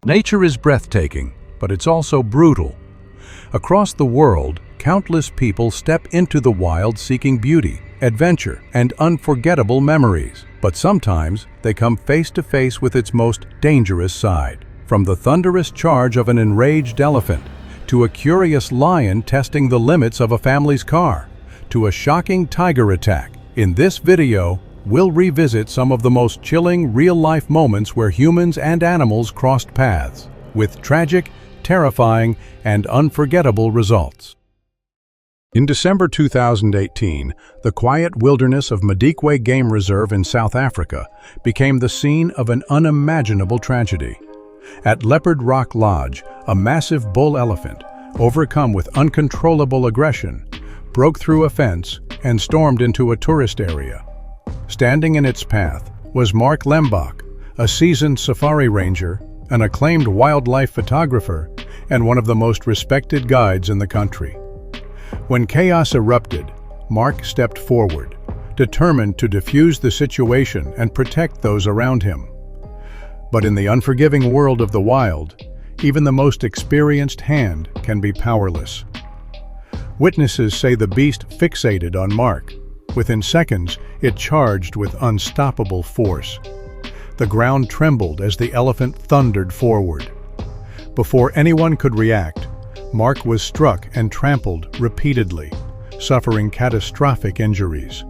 Nature is breathtaking, but it's also brutal. Across the world, countless people step into the wild seeking beauty, adventure, and unforgettable memories. But sometimes they come face to face with its most dangerous side. From the thunderous charge of an enraged elephant, to a curious lion testing the limits of a family's car, to a shocking tiger attack. In this video, we'll revisit some of the most chilling real-life moments where humans and animals crossed paths, with tragic, terrifying, and unforgettable results. In December 2018, the quiet wilderness of Madikwe Game Reserve in South Africa became the scene of an unimaginable tragedy. At Leopard Rock Lodge, a massive bull elephant, overcome with uncontrollable aggression, broke through a fence and stormed into a tourist area. Standing in its path was Mark Lembach, a seasoned safari ranger, an acclaimed wildlife photographer, and one of the most respected guides in the country. When chaos erupted, Mark stepped forward, determined to defuse the situation and protect those around him. But in the unforgiving world of the wild, even the most experienced hand can be powerless. Witnesses say the beast fixated on Mark. Within seconds, it charged with unstoppable force. The ground trembled as the elephant thundered forward. Before anyone could react, Mark was struck and trampled repeatedly, suffering catastrophic injuries.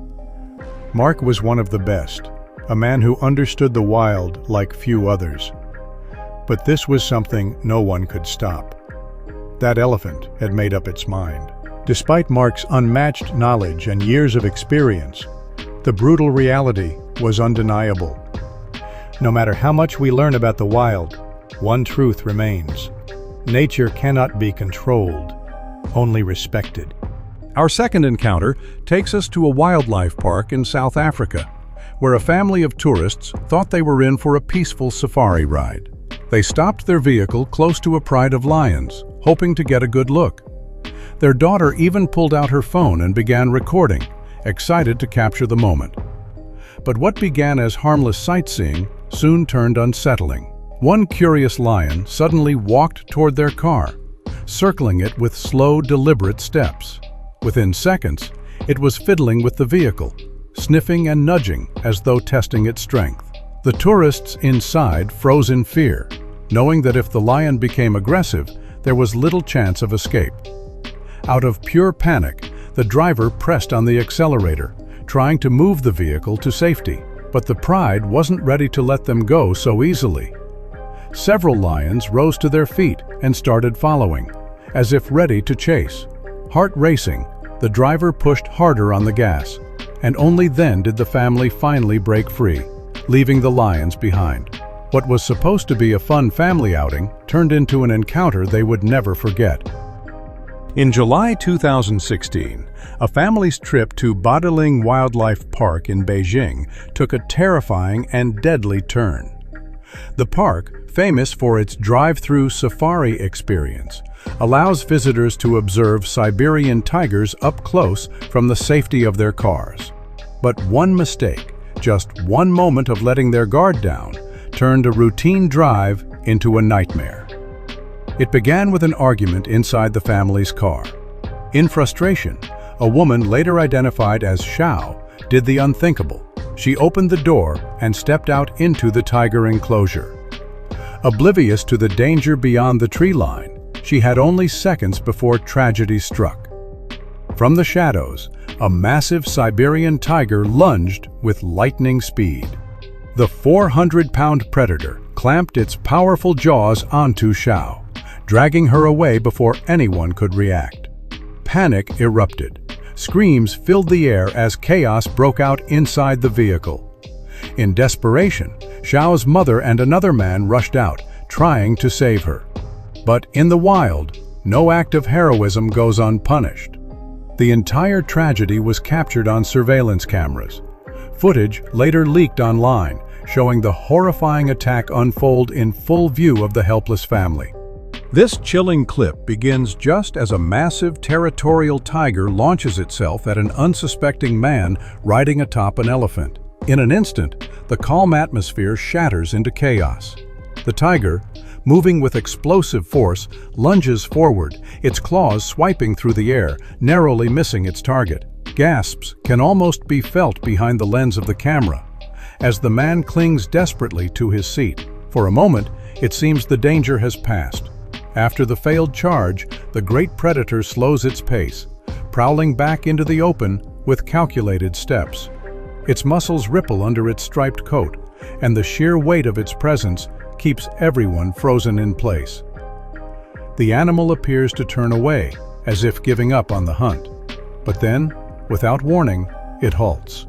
Mark was one of the best, a man who understood the wild like few others. But this was something no one could stop. That elephant had made up its mind. Despite Mark's unmatched knowledge and years of experience, the brutal reality was undeniable. No matter how much we learn about the wild, one truth remains. Nature cannot be controlled, only respected. Our second encounter takes us to a wildlife park in South Africa, where a family of tourists thought they were in for a peaceful safari ride. They stopped their vehicle close to a pride of lions, hoping to get a good look. Their daughter even pulled out her phone and began recording, excited to capture the moment. But what began as harmless sightseeing soon turned unsettling. One curious lion suddenly walked toward their car, circling it with slow, deliberate steps. Within seconds, it was fiddling with the vehicle, sniffing and nudging as though testing its strength. The tourists inside froze in fear, knowing that if the lion became aggressive, there was little chance of escape. Out of pure panic, the driver pressed on the accelerator, trying to move the vehicle to safety. But the pride wasn't ready to let them go so easily. Several lions rose to their feet and started following, as if ready to chase. Heart racing, the driver pushed harder on the gas, and only then did the family finally break free, leaving the lions behind. What was supposed to be a fun family outing turned into an encounter they would never forget. In July 2016, a family's trip to Badaling Wildlife Park in Beijing took a terrifying and deadly turn. The park, famous for its drive-through safari experience, allows visitors to observe Siberian tigers up close from the safety of their cars. But one mistake, just one moment of letting their guard down, turned a routine drive into a nightmare. It began with an argument inside the family's car. In frustration, a woman later identified as Xiao did the unthinkable. She opened the door and stepped out into the tiger enclosure. Oblivious to the danger beyond the tree line, she had only seconds before tragedy struck. From the shadows, a massive Siberian tiger lunged with lightning speed. The 400-pound predator clamped its powerful jaws onto Xiao, dragging her away before anyone could react. Panic erupted. Screams filled the air as chaos broke out inside the vehicle. In desperation, Xiao's mother and another man rushed out, trying to save her. But in the wild, no act of heroism goes unpunished. The entire tragedy was captured on surveillance cameras. Footage later leaked online, showing the horrifying attack unfold in full view of the helpless family. This chilling clip begins just as a massive territorial tiger launches itself at an unsuspecting man riding atop an elephant. In an instant, the calm atmosphere shatters into chaos. The tiger, moving with explosive force, lunges forward, its claws swiping through the air, narrowly missing its target. Gasps can almost be felt behind the lens of the camera, as the man clings desperately to his seat. For a moment, it seems the danger has passed. After the failed charge, the great predator slows its pace, prowling back into the open with calculated steps. Its muscles ripple under its striped coat, and the sheer weight of its presence keeps everyone frozen in place. The animal appears to turn away, as if giving up on the hunt. But then, without warning, it halts.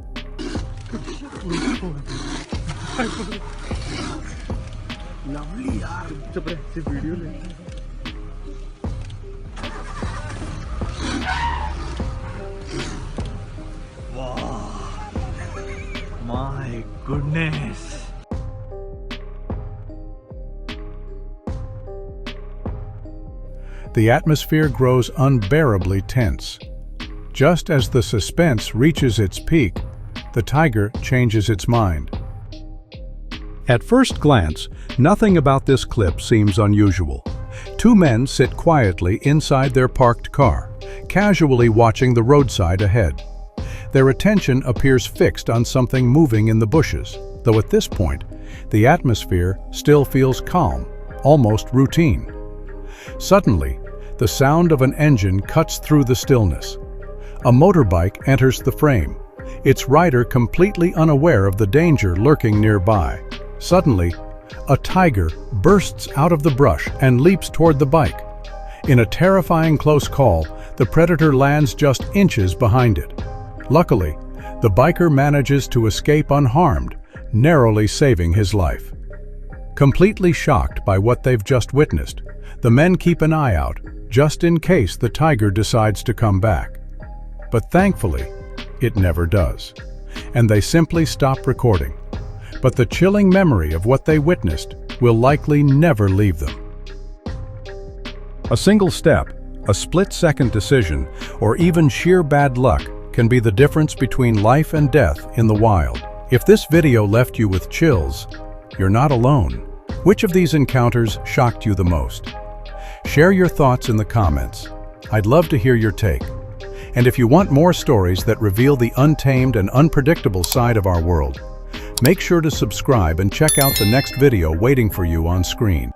My goodness. The atmosphere grows unbearably tense. Just as the suspense reaches its peak, the tiger changes its mind. At first glance, nothing about this clip seems unusual. Two men sit quietly inside their parked car, casually watching the roadside ahead. Their attention appears fixed on something moving in the bushes, though at this point, the atmosphere still feels calm, almost routine. Suddenly, the sound of an engine cuts through the stillness. A motorbike enters the frame, its rider completely unaware of the danger lurking nearby. Suddenly, a tiger bursts out of the brush and leaps toward the bike. In a terrifying close call, the predator lands just inches behind it. Luckily, the biker manages to escape unharmed, narrowly saving his life. Completely shocked by what they've just witnessed, the men keep an eye out, just in case the tiger decides to come back. But thankfully, it never does, and they simply stop recording. But the chilling memory of what they witnessed will likely never leave them. A single step, a split-second decision, or even sheer bad luck can be the difference between life and death in the wild. If this video left you with chills, you're not alone. Which of these encounters shocked you the most? Share your thoughts in the comments. I'd love to hear your take. And if you want more stories that reveal the untamed and unpredictable side of our world, make sure to subscribe and check out the next video waiting for you on screen.